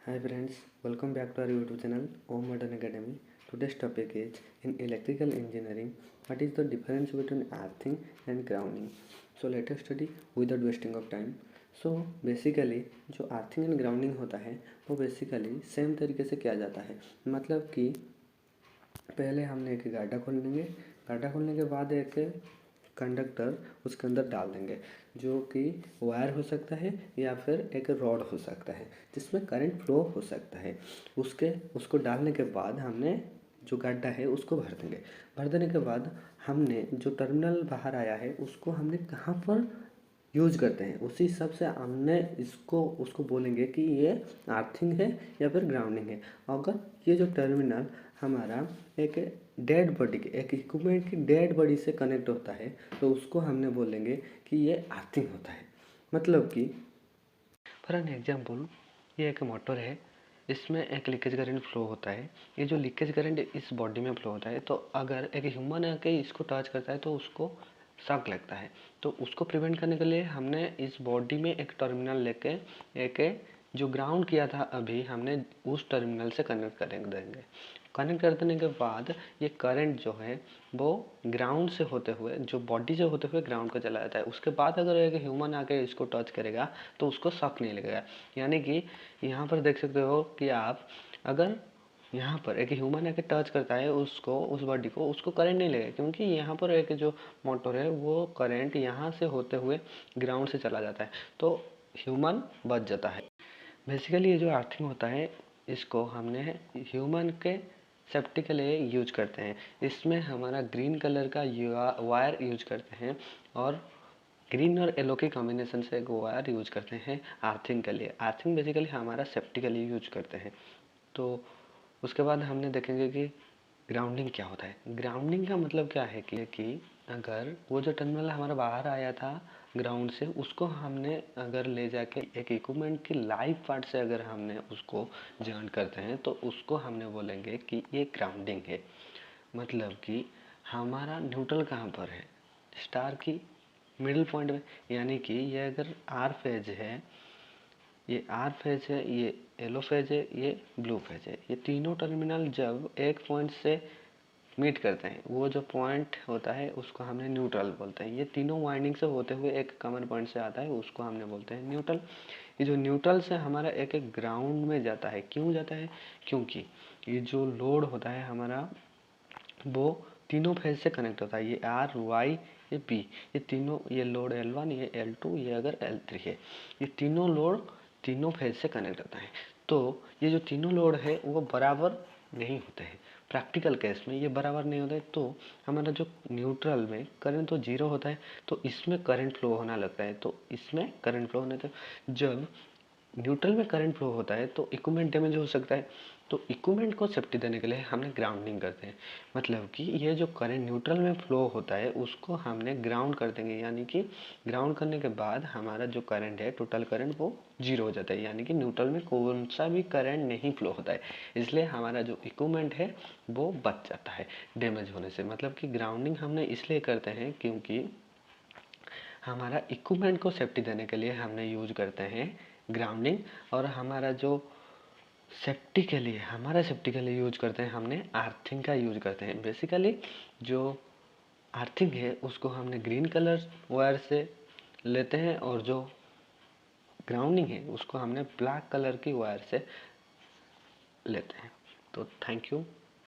Hi friends, welcome back to our YouTube channel Om Modern Academy. Today's topic is in electrical engineering. What is the difference between earthing and grounding? So let us study without wasting of time. So basically जो earthing and grounding होता है वो basically same तरीके से किया जाता है। मतलब कि पहले हमने एक गड्ढा खोल लेंगे, गड्ढा खोलने के बाद एक कंडक्टर उसके अंदर डाल देंगे जो कि वायर हो सकता है या फिर एक रॉड हो सकता है जिसमें करंट फ्लो हो सकता है। उसको डालने के बाद हमने जो गड्ढा है उसको भर देंगे। भर देने के बाद हमने जो टर्मिनल बाहर आया है उसको हमने कहाँ पर यूज करते हैं उसी हिसाब से हमने उसको बोलेंगे कि ये अर्थिंग है या फिर ग्राउंडिंग है। अगर ये जो टर्मिनल हमारा एक डेड बॉडी के एक इक्विपमेंट की डेड बॉडी से कनेक्ट होता है तो उसको हमने बोलेंगे कि ये अर्थिंग होता है। मतलब कि फॉर एन एग्जाम्पल ये एक मोटर है, इसमें एक लीकेज करंट फ्लो होता है। ये जो लीकेज करंट इस बॉडी में फ्लो होता है तो अगर एक ह्यूमन आके इसको टच करता है तो उसको शॉक लगता है। तो उसको प्रिवेंट करने के लिए हमने इस बॉडी में एक टर्मिनल लेके एक जो ग्राउंड किया था अभी हमने उस टर्मिनल से कनेक्ट कर देंगे। कनेक्ट कर देने के बाद ये करंट जो है वो ग्राउंड से होते हुए जो बॉडी से होते हुए ग्राउंड को चला जाता है। उसके बाद अगर एक ह्यूमन आके इसको टच करेगा तो उसको शॉक नहीं लगेगा। यानी कि यहाँ पर देख सकते हो कि आप अगर यहाँ पर एक ह्यूमन आके टच करता है उसको उस बॉडी को उसको करंट नहीं लगेगा क्योंकि यहाँ पर एक जो मोटर है वो करंट यहाँ से होते हुए ग्राउंड से चला जाता है तो ह्यूमन बच जाता है। बेसिकली ये जो अर्थिंग होता है इसको हमने ह्यूमन के सेफ्टी के लिए यूज करते हैं। इसमें हमारा ग्रीन कलर का वायर यूज करते हैं और ग्रीन और येलो के कॉम्बिनेशन से एक वायर यूज करते हैं अर्थिंग के लिए। अर्थिंग बेसिकली हमारा सेफ्टी के लिए यूज करते हैं। तो उसके बाद हमने देखेंगे कि ग्राउंडिंग क्या होता है। ग्राउंडिंग का मतलब क्या है कि अगर वो जो टर्मिनल हमारा बाहर आया था ग्राउंड से उसको हमने अगर ले जाके एक इक्विपमेंट की लाइव पार्ट से अगर हमने उसको जॉइन करते हैं तो उसको हमने बोलेंगे कि ये ग्राउंडिंग है। मतलब कि हमारा न्यूट्रल कहाँ पर है, स्टार की मिडिल पॉइंट में। यानी कि ये अगर आर फेज है, ये आर फेज है, ये येलो फेज है, ये ब्लू फेज है। ये तीनों टर्मिनल जब एक पॉइंट से मीट करते हैं वो जो पॉइंट होता है उसको हमने न्यूट्रल बोलते हैं। ये तीनों वाइंडिंग से होते हुए एक कॉमन पॉइंट से आता है उसको हमने बोलते हैं न्यूट्रल। ये जो न्यूट्रल से हमारा एक एक ग्राउंड में जाता है। क्यों जाता है? क्योंकि ये जो लोड होता है हमारा वो तीनों फेज से कनेक्ट होता है। ये आर वाई ये पी, ये तीनों, ये लोड L1 ये L2 ये अगर L3 है, ये तीनों लोड तीनों फेज से कनेक्ट होता है। तो ये जो तीनों लोड है वो बराबर नहीं होते हैं। प्रैक्टिकल केस में ये बराबर नहीं होता है तो हमारा जो न्यूट्रल में करंट तो जीरो होता है तो इसमें करंट फ्लो होना लगता है। तो इसमें करंट फ्लो होने तो जब न्यूट्रल में करंट फ्लो होता है तो इक्विपमेंट डैमेज हो सकता है। तो इक्विपमेंट को सेफ्टी देने के लिए हमने ग्राउंडिंग करते हैं। मतलब कि ये जो करंट न्यूट्रल में फ्लो होता है उसको हमने ग्राउंड कर देंगे। यानी कि ग्राउंड करने के बाद हमारा जो करंट है टोटल करंट वो जीरो हो जाता है। यानी कि न्यूट्रल में कौन सा भी करंट नहीं फ्लो होता है, इसलिए हमारा जो इक्विपमेंट है वो बच जाता है डैमेज होने से। मतलब कि ग्राउंडिंग हमने इसलिए करते हैं क्योंकि हमारा इक्विपमेंट को सेफ्टी देने के लिए हमने यूज करते हैं ग्राउंडिंग। और हमारा जो सेफ्टी के लिए यूज करते हैं हमने अर्थिंग का यूज करते हैं। बेसिकली जो अर्थिंग है उसको हमने ग्रीन कलर वायर से लेते हैं और जो ग्राउंडिंग है उसको हमने ब्लैक कलर की वायर से लेते हैं। तो थैंक यू।